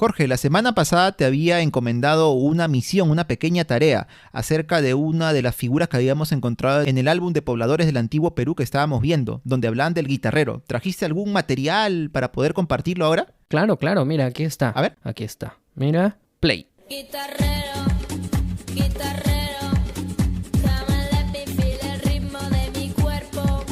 Jorge, la semana pasada te había encomendado una misión, una pequeña tarea acerca de una de las figuras que habíamos encontrado en el álbum de pobladores del antiguo Perú que estábamos viendo, donde hablaban del guitarrero. ¿Trajiste algún material para poder compartirlo ahora? Claro, mira, aquí está. A ver. Aquí está. Mira, play. Guitarrero, guitarrero, come let me feel el ritmo de mi cuerpo.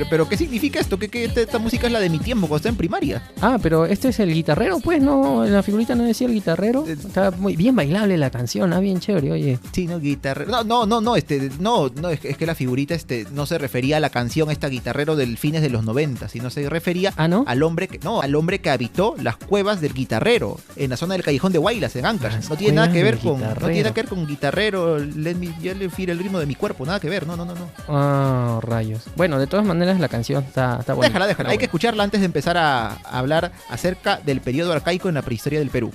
Pero ¿qué significa esto? ¿Que esta música es la de mi tiempo, cuando estaba en primaria? Ah, pero este es el guitarrero, pues, no, la figurita no decía el guitarrero. Está muy bien bailable la canción, bien chévere, oye. Sí, no, guitarrero. No, es que la figurita no se refería a la canción esta guitarrero del fines de los 90, sino se refería ¿no? al hombre que habitó las cuevas del guitarrero en la zona del Callejón de Huaylas, en Ancash. No tiene nada que ver con guitarrero, yo le feel el ritmo de mi cuerpo, nada que ver, no. Ah, rayos. Bueno, de todas maneras la canción está buena. Déjala. Hay que escucharla antes de empezar a hablar acerca del periodo arcaico en la prehistoria del Perú.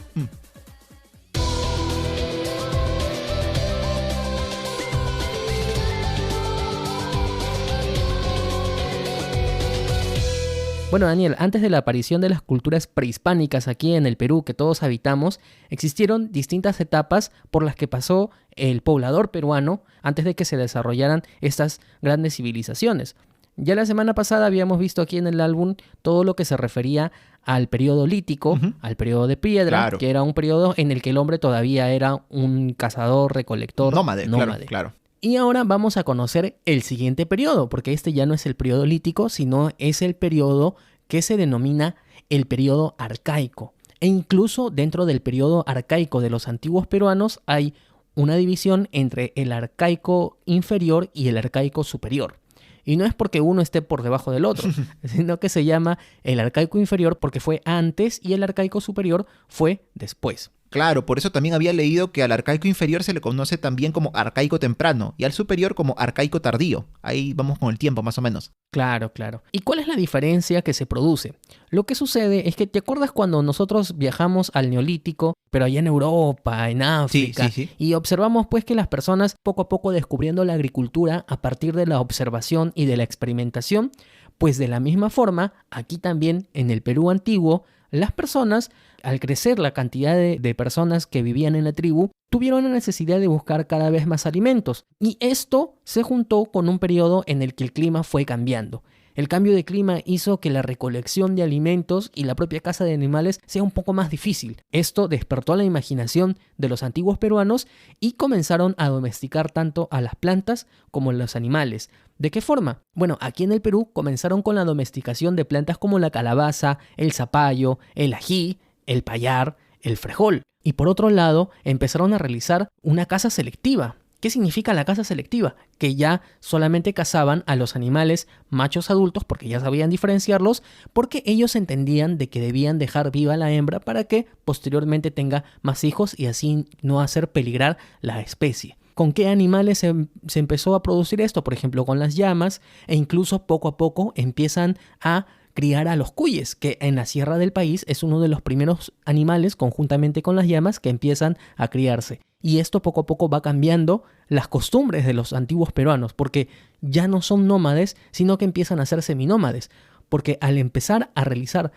Bueno, Daniel, antes de la aparición de las culturas prehispánicas aquí en el Perú que todos habitamos, existieron distintas etapas por las que pasó el poblador peruano antes de que se desarrollaran estas grandes civilizaciones. Ya la semana pasada habíamos visto aquí en el álbum todo lo que se refería al periodo lítico, al periodo de piedra, claro, que era un periodo en el que el hombre todavía era un cazador, recolector, nómade. Claro. Y ahora vamos a conocer el siguiente periodo, porque este ya no es el periodo lítico, sino es el periodo que se denomina el periodo arcaico. E incluso dentro del periodo arcaico de los antiguos peruanos hay una división entre el arcaico inferior y el arcaico superior. Y no es porque uno esté por debajo del otro, sino que se llama el arcaico inferior porque fue antes y el arcaico superior fue después. Claro, por eso también había leído que al arcaico inferior se le conoce también como arcaico temprano y al superior como arcaico tardío. Ahí vamos con el tiempo más o menos. Claro. ¿Y cuál es la diferencia que se produce? Lo que sucede es que, ¿te acuerdas cuando nosotros viajamos al Neolítico, pero allá en Europa, en África? Sí. Y observamos pues que las personas poco a poco descubriendo la agricultura a partir de la observación y de la experimentación, pues de la misma forma, aquí también en el Perú antiguo, las personas, al crecer la cantidad de personas que vivían en la tribu, tuvieron la necesidad de buscar cada vez más alimentos. Y esto se juntó con un periodo en el que el clima fue cambiando. El cambio de clima hizo que la recolección de alimentos y la propia caza de animales sea un poco más difícil. Esto despertó la imaginación de los antiguos peruanos y comenzaron a domesticar tanto a las plantas como a los animales. ¿De qué forma? Bueno, aquí en el Perú comenzaron con la domesticación de plantas como la calabaza, el zapallo, el ají, el payar, el frejol. Y por otro lado, empezaron a realizar una caza selectiva. ¿Qué significa la caza selectiva? Que ya solamente cazaban a los animales machos adultos porque ya sabían diferenciarlos, porque ellos entendían de que debían dejar viva a la hembra para que posteriormente tenga más hijos y así no hacer peligrar la especie. ¿Con qué animales se empezó a producir esto? Por ejemplo, con las llamas, e incluso poco a poco empiezan a criar a los cuyes, que en la sierra del país es uno de los primeros animales, conjuntamente con las llamas, que empiezan a criarse. Y esto poco a poco va cambiando las costumbres de los antiguos peruanos, porque ya no son nómades, sino que empiezan a ser seminómades, porque al empezar a realizar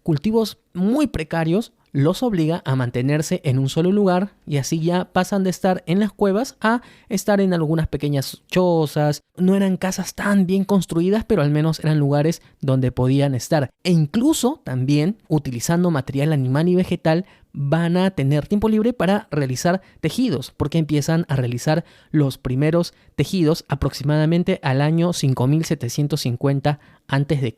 cultivos muy precarios, los obliga a mantenerse en un solo lugar y así ya pasan de estar en las cuevas a estar en algunas pequeñas chozas. No eran casas tan bien construidas, pero al menos eran lugares donde podían estar. E incluso también, utilizando material animal y vegetal, van a tener tiempo libre para realizar tejidos, porque empiezan a realizar los primeros tejidos aproximadamente al año 5750 a.C.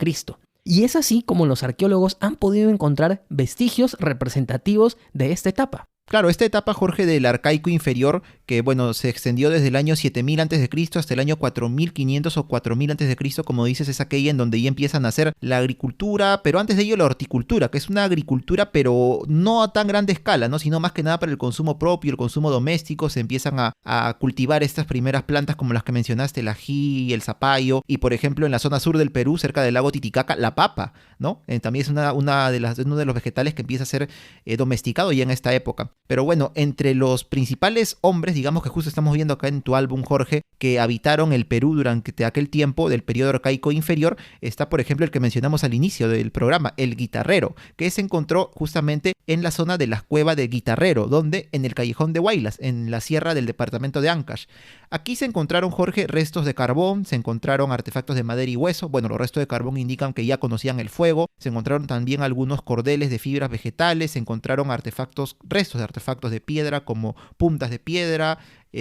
Y es así como los arqueólogos han podido encontrar vestigios representativos de esta etapa. Claro, esta etapa, Jorge, del arcaico inferior, que bueno, se extendió desde el año 7000 a.C. hasta el año 4500 o 4000 a.C., como dices, es aquella en donde ya empiezan a hacer la agricultura, pero antes de ello la horticultura, que es una agricultura pero no a tan grande escala, ¿no? Sino más que nada para el consumo propio, el consumo doméstico. Se empiezan a cultivar estas primeras plantas como las que mencionaste, el ají, el zapallo, y por ejemplo en la zona sur del Perú, cerca del lago Titicaca, la papa, ¿no? También es uno de los vegetales que empieza a ser domesticado ya en esta época. Pero bueno, entre los principales hombres, digamos que justo estamos viendo acá en tu álbum, Jorge, que habitaron el Perú durante aquel tiempo del periodo arcaico inferior, está por ejemplo el que mencionamos al inicio del programa, el guitarrero, que se encontró justamente en la zona de las cuevas de Guitarrero, donde en el callejón de Huaylas, en la sierra del departamento de Ancash. Aquí se encontraron, Jorge, restos de carbón, se encontraron artefactos de madera y hueso. Bueno, los restos de carbón indican que ya conocían el fuego. Se encontraron también algunos cordeles de fibras vegetales, se encontraron restos de artefactos de piedra como puntas de piedra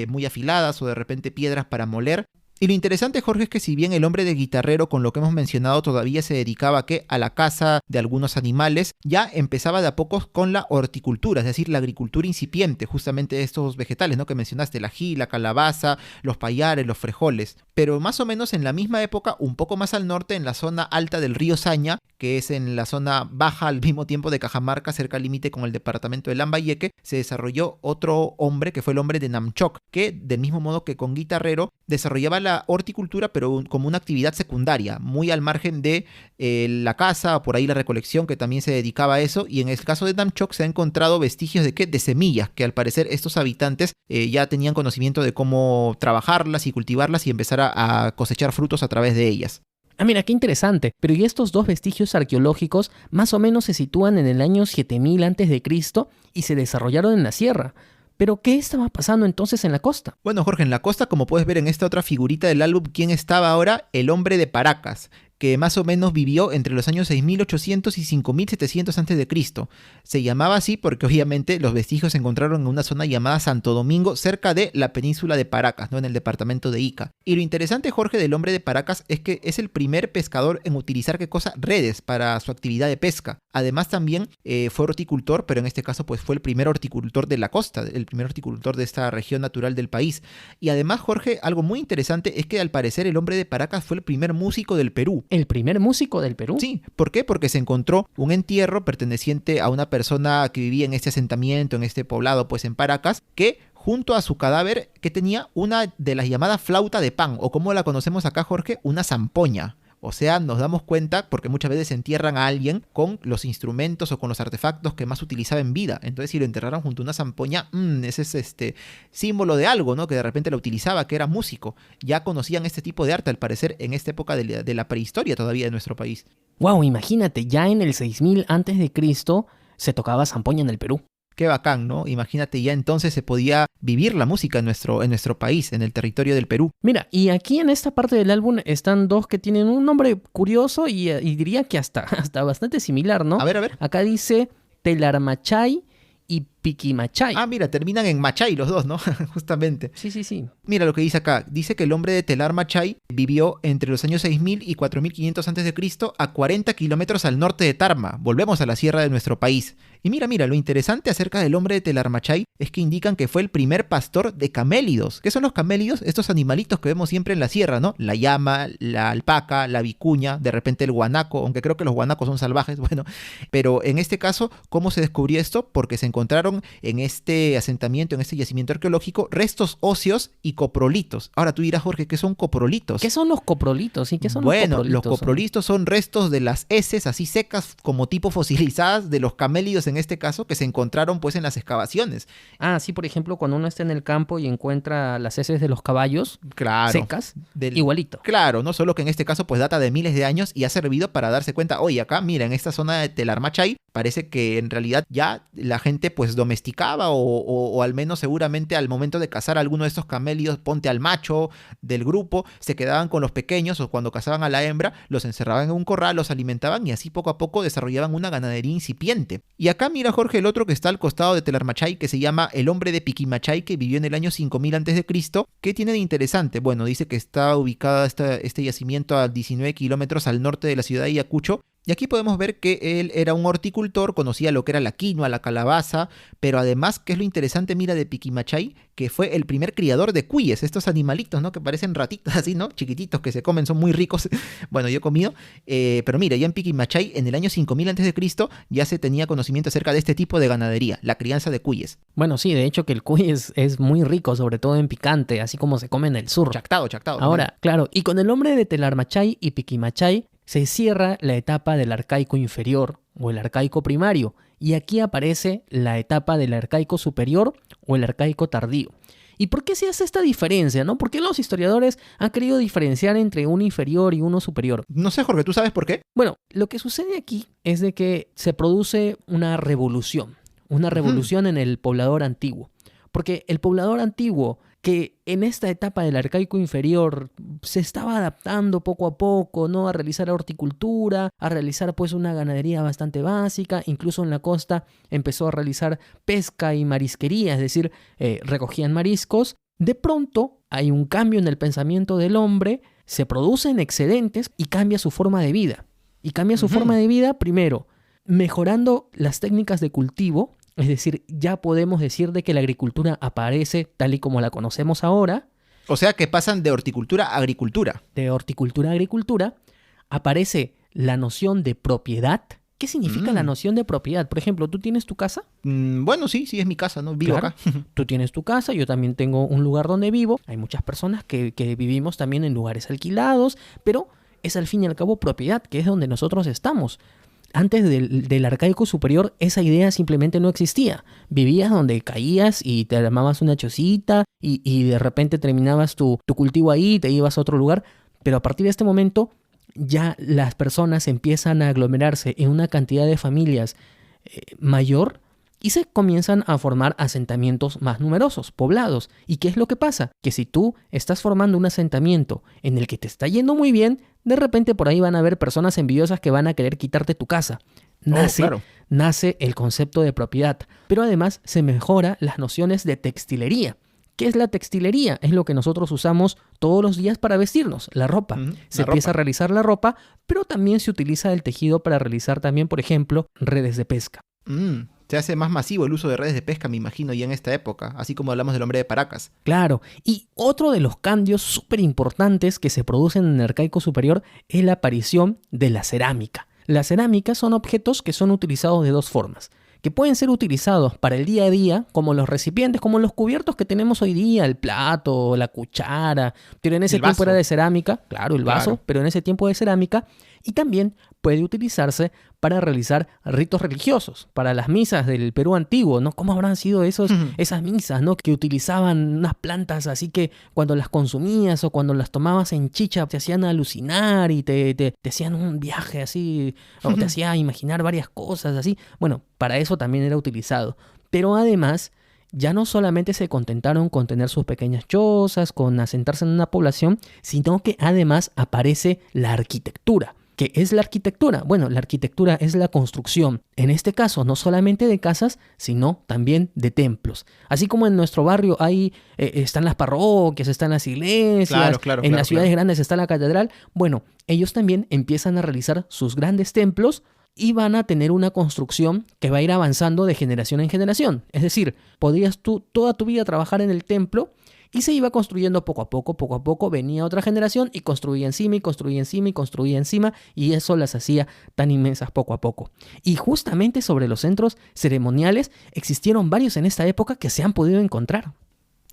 muy afiladas o de repente piedras para moler. Y lo interesante, Jorge, es que si bien el hombre de guitarrero, con lo que hemos mencionado, todavía se dedicaba a la caza de algunos animales, ya empezaba de a pocos con la horticultura, es decir, la agricultura incipiente, justamente de estos vegetales, ¿no? Que mencionaste, el ají, la calabaza, los payares, los frijoles. Pero más o menos en la misma época, un poco más al norte, en la zona alta del río Saña, que es en la zona baja al mismo tiempo de Cajamarca, cerca al límite con el departamento de Lambayeque, se desarrolló otro hombre, que fue el hombre de Namchoc, que del mismo modo que con Guitarrero, desarrollaba la horticultura, pero como una actividad secundaria, muy al margen de la caza, por ahí la recolección, que también se dedicaba a eso. Y en el caso de Namchoc se han encontrado vestigios de semillas, que al parecer estos habitantes ya tenían conocimiento de cómo trabajarlas y cultivarlas y empezar a cosechar frutos a través de ellas. Ah, mira, qué interesante. Pero y estos dos vestigios arqueológicos más o menos se sitúan en el año 7000 a.C. y se desarrollaron en la sierra. ¿Pero qué estaba pasando entonces en la costa? Bueno, Jorge, en la costa, como puedes ver en esta otra figurita del álbum, ¿quién estaba ahora? El hombre de Paracas, que más o menos vivió entre los años 6800 y 5700 a.C. Se llamaba así porque obviamente los vestigios se encontraron en una zona llamada Santo Domingo, cerca de la península de Paracas, ¿no? En el departamento de Ica. Y lo interesante, Jorge, del hombre de Paracas es que es el primer pescador en utilizar, ¿qué cosa? Redes para su actividad de pesca. Además también fue horticultor, pero en este caso pues fue el primer horticultor de la costa, el primer horticultor de esta región natural del país. Y además, Jorge, algo muy interesante es que al parecer el hombre de Paracas fue el primer músico del Perú. ¿El primer músico del Perú? Sí, ¿por qué? Porque se encontró un entierro perteneciente a una persona que vivía en este asentamiento, en este poblado, pues en Paracas, que junto a su cadáver, que tenía una de las llamadas flauta de pan, o como la conocemos acá, Jorge, una zampoña. O sea, nos damos cuenta porque muchas veces entierran a alguien con los instrumentos o con los artefactos que más utilizaba en vida. Entonces, si lo enterraron junto a una zampoña, ese es símbolo de algo, ¿no? Que de repente la utilizaba, que era músico. Ya conocían este tipo de arte, al parecer, en esta época de la prehistoria todavía de nuestro país. Wow, imagínate, ya en el 6000 a.C. se tocaba zampoña en el Perú. Qué bacán, ¿no? Imagínate, ya entonces se podía vivir la música en nuestro país, en el territorio del Perú. Mira, y aquí en esta parte del álbum están dos que tienen un nombre curioso y diría que hasta bastante similar, ¿no? A ver. Acá dice Telarmachay y Piquimachay. Ah, mira, terminan en Machay los dos, ¿no? Justamente. Sí. Mira lo que dice acá. Dice que el hombre de Telarmachay vivió entre los años 6000 y 4500 a.C. a 40 kilómetros al norte de Tarma. Volvemos a la sierra de nuestro país. Y mira, lo interesante acerca del hombre de Telarmachay es que indican que fue el primer pastor de camélidos. ¿Qué son los camélidos? Estos animalitos que vemos siempre en la sierra, ¿no? La llama, la alpaca, la vicuña, de repente el guanaco, aunque creo que los guanacos son salvajes, bueno. Pero en este caso, ¿cómo se descubrió esto? Porque se encontraron en este asentamiento, en este yacimiento arqueológico, restos óseos y coprolitos. Ahora tú dirás, Jorge, ¿qué son coprolitos? ¿Qué son los coprolitos? ¿Y qué son Bueno, los coprolitos? los coprolitos son restos de las heces así secas, como tipo fosilizadas, de los camélidos en este caso, que se encontraron pues en las excavaciones. Ah, sí, por ejemplo, cuando uno está en el campo y encuentra las heces de los caballos secas, igualito. Claro, no solo que en este caso pues data de miles de años y ha servido para darse cuenta, oye, acá, mira, en esta zona de Telarmachay parece que en realidad ya la gente pues domesticaba o al menos seguramente al momento de cazar a alguno de estos camélidos, ponte al macho del grupo, se quedaban con los pequeños o cuando cazaban a la hembra, los encerraban en un corral, los alimentaban y así poco a poco desarrollaban una ganadería incipiente. Y acá mira, Jorge, el otro que está al costado de Telarmachay, que se llama el hombre de Piquimachay, que vivió en el año 5000 a.C. ¿Qué tiene de interesante? Bueno, dice que está ubicada este yacimiento a 19 kilómetros al norte de la ciudad de Ayacucho. Y aquí podemos ver que él era un horticultor, conocía lo que era la quinoa, la calabaza, pero además, ¿qué es lo interesante, mira, de Piquimachay? Que fue el primer criador de cuyes, estos animalitos, ¿no? Que parecen ratitos así, ¿no? Chiquititos que se comen, son muy ricos. Bueno, yo he comido. Pero mira, ya en Piquimachay, en el año 5000 a.C., ya se tenía conocimiento acerca de este tipo de ganadería, la crianza de cuyes. Bueno, sí, de hecho que el cuy es muy rico, sobre todo en picante, así como se come en el sur. Chactado. Ahora, claro, y con el hombre de Telarmachay y Piquimachay se cierra la etapa del arcaico inferior o el arcaico primario Y aquí aparece la etapa del arcaico superior o el arcaico tardío. ¿Y por qué se hace esta diferencia, no? ¿Por qué los historiadores han querido diferenciar entre uno inferior y uno superior? No sé, Jorge, ¿tú sabes por qué? Bueno, lo que sucede aquí es de que se produce una revolución en el poblador antiguo. Porque el poblador antiguo, que en esta etapa del arcaico inferior se estaba adaptando poco a poco, ¿no? A realizar horticultura, a realizar pues una ganadería bastante básica, incluso en la costa empezó a realizar pesca y marisquería, es decir, recogían mariscos. De pronto hay un cambio en el pensamiento del hombre, se producen excedentes y cambia su forma de vida. Y cambia su forma de vida, primero, mejorando las técnicas de cultivo. Es decir, ya podemos decir de que la agricultura aparece tal y como la conocemos ahora. O sea que pasan de horticultura a agricultura. De horticultura a agricultura, aparece la noción de propiedad. ¿Qué significa la noción de propiedad? Por ejemplo, ¿tú tienes tu casa? Bueno, sí, es mi casa, ¿no? Vivo Claro. acá. Tú tienes tu casa, yo también tengo un lugar donde vivo. Hay muchas personas que vivimos también en lugares alquilados, pero es al fin y al cabo propiedad, que es donde nosotros estamos. Antes del arcaico superior, esa idea simplemente no existía. Vivías donde caías y te armabas una chocita y de repente terminabas tu cultivo ahí y te ibas a otro lugar. Pero a partir de este momento, ya las personas empiezan a aglomerarse en una cantidad de familias mayor y se comienzan a formar asentamientos más numerosos, poblados. ¿Y qué es lo que pasa? Que si tú estás formando un asentamiento en el que te está yendo muy bien, de repente por ahí van a haber personas envidiosas que van a querer quitarte tu casa. Nace el concepto de propiedad, pero además se mejora las nociones de textilería. ¿Qué es la textilería? Es lo que nosotros usamos todos los días para vestirnos, la ropa. Se empieza a realizar la ropa, pero también se utiliza el tejido para realizar también, por ejemplo, redes de pesca. Se hace más masivo el uso de redes de pesca, me imagino, ya en esta época, así como hablamos del hombre de Paracas. Claro, y otro de los cambios súper importantes que se producen en el arcaico superior es la aparición de la cerámica. Las cerámicas son objetos que son utilizados de dos formas, que pueden ser utilizados para el día a día, como los recipientes, como los cubiertos que tenemos hoy día, el plato, la cuchara, pero en ese tiempo era de cerámica, claro, el vaso, pero en ese tiempo de cerámica, y también puede utilizarse para realizar ritos religiosos, para las misas del Perú antiguo, ¿no? ¿Cómo habrán sido esas misas, ¿no? Que utilizaban unas plantas así que cuando las consumías o cuando las tomabas en chicha te hacían alucinar y te hacían un viaje así, o te hacía imaginar varias cosas así. Bueno, para eso también era utilizado. Pero además, ya no solamente se contentaron con tener sus pequeñas chozas, con asentarse en una población, sino que además aparece la arquitectura. ¿Qué es la arquitectura? Bueno, la arquitectura es la construcción, en este caso no solamente de casas, sino también de templos. Así como en nuestro barrio están las parroquias, están las iglesias, en las ciudades grandes está la catedral, bueno, ellos también empiezan a realizar sus grandes templos y van a tener una construcción que va a ir avanzando de generación en generación. Es decir, podrías tú toda tu vida trabajar en el templo y se iba construyendo poco a poco, venía otra generación y construía encima y construía encima y construía encima y eso las hacía tan inmensas poco a poco. Y justamente sobre los centros ceremoniales existieron varios en esta época que se han podido encontrar.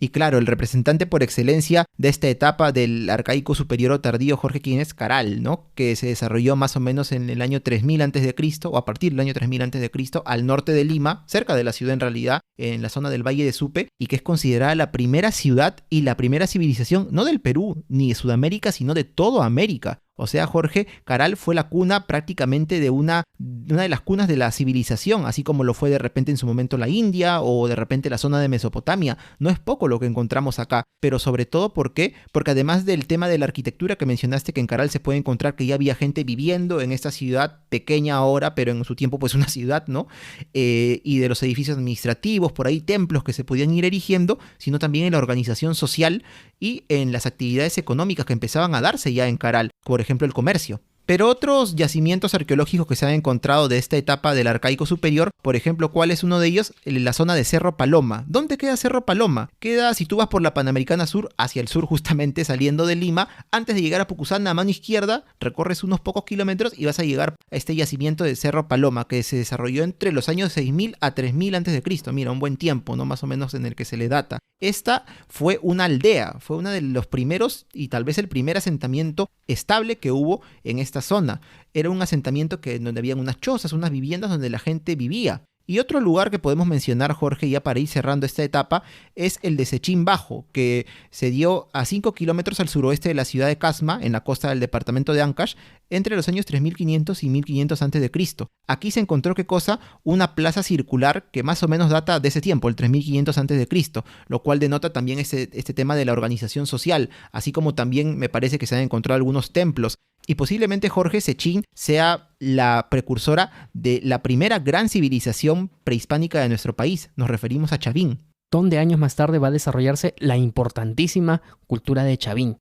Y claro, el representante por excelencia de esta etapa del arcaico superior o tardío, Jorge Quínez, Caral, ¿no? Que se desarrolló más o menos en el año 3000 a.C. o a partir del año 3000 a.C. al norte de Lima, cerca de la ciudad en realidad, en la zona del Valle de Supe, y que es considerada la primera ciudad y la primera civilización, no del Perú ni de Sudamérica, sino de toda América. O sea, Jorge, Caral fue la cuna prácticamente de una de las cunas de la civilización, así como lo fue de repente en su momento la India o de repente la zona de Mesopotamia. No es poco lo que encontramos acá, pero sobre todo ¿por qué? Porque además del tema de la arquitectura que mencionaste, que en Caral se puede encontrar que ya había gente viviendo en esta ciudad pequeña ahora, pero en su tiempo pues una ciudad, ¿no? Y de los edificios administrativos, por ahí templos que se podían ir erigiendo, sino también en la organización social y en las actividades económicas que empezaban a darse ya en Caral, por ejemplo el comercio. Pero otros yacimientos arqueológicos que se han encontrado de esta etapa del arcaico superior, por ejemplo, ¿cuál es uno de ellos? La zona de Cerro Paloma. ¿Dónde queda Cerro Paloma? Queda, si tú vas por la Panamericana Sur, hacia el sur justamente, saliendo de Lima, antes de llegar a Pucusana, a mano izquierda, recorres unos pocos kilómetros y vas a llegar a este yacimiento de Cerro Paloma, que se desarrolló entre los años 6000 a 3000 a.C. Mira, un buen tiempo, ¿no? Más o menos en el que se le data. Esta fue una aldea, fue uno de los primeros y tal vez el primer asentamiento estable que hubo en esta zona. Era un asentamiento donde habían unas chozas, unas viviendas donde la gente vivía. Y otro lugar que podemos mencionar, Jorge, ya para ir cerrando esta etapa, es el de Sechín Bajo, que se dio a 5 kilómetros al suroeste de la ciudad de Casma, en la costa del departamento de Ancash, entre los años 3500 y 1500 a.C. Aquí se encontró, ¿qué cosa? Una plaza circular que más o menos data de ese tiempo, el 3500 a.C., lo cual denota también este tema de la organización social, así como también me parece que se han encontrado algunos templos. Y posiblemente, Jorge, Sechín sea la precursora de la primera gran civilización prehispánica de nuestro país. Nos referimos a Chavín. Donde años más tarde va a desarrollarse la importantísima cultura de Chavín.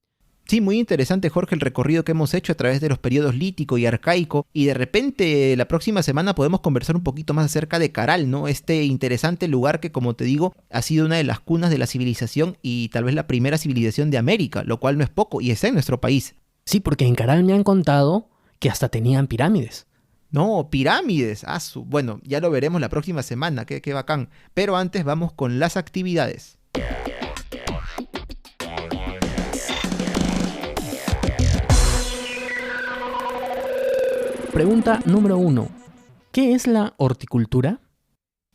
Sí, muy interesante, Jorge, el recorrido que hemos hecho a través de los periodos lítico y arcaico, y de repente la próxima semana podemos conversar un poquito más acerca de Caral, ¿no? Este interesante lugar que, como te digo, ha sido una de las cunas de la civilización y tal vez la primera civilización de América, lo cual no es poco, y está en nuestro país. Sí, porque en Caral me han contado que hasta tenían pirámides. No, pirámides, bueno, ya lo veremos la próxima semana, qué bacán. Pero antes vamos con las actividades. Pregunta número 1. ¿Qué es la horticultura?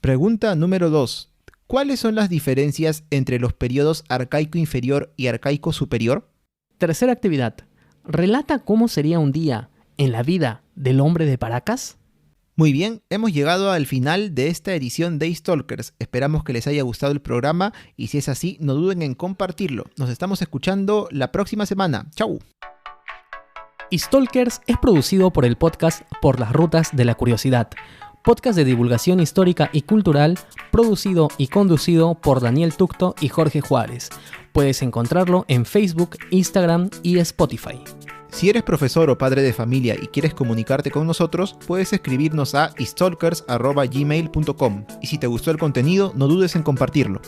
Pregunta número 2. ¿Cuáles son las diferencias entre los periodos arcaico inferior y arcaico superior? Tercera actividad. Relata cómo sería un día en la vida del hombre de Paracas. Muy bien, hemos llegado al final de esta edición de Stalkers. Esperamos que les haya gustado el programa y si es así, no duden en compartirlo. Nos estamos escuchando la próxima semana. ¡Chau! Stalkers es producido por el podcast Por las Rutas de la Curiosidad, podcast de divulgación histórica y cultural, producido y conducido por Daniel Tucto y Jorge Juárez. Puedes encontrarlo en Facebook, Instagram y Spotify. Si eres profesor o padre de familia y quieres comunicarte con nosotros, puedes escribirnos a stalkers@gmail.com. Y si te gustó el contenido, no dudes en compartirlo.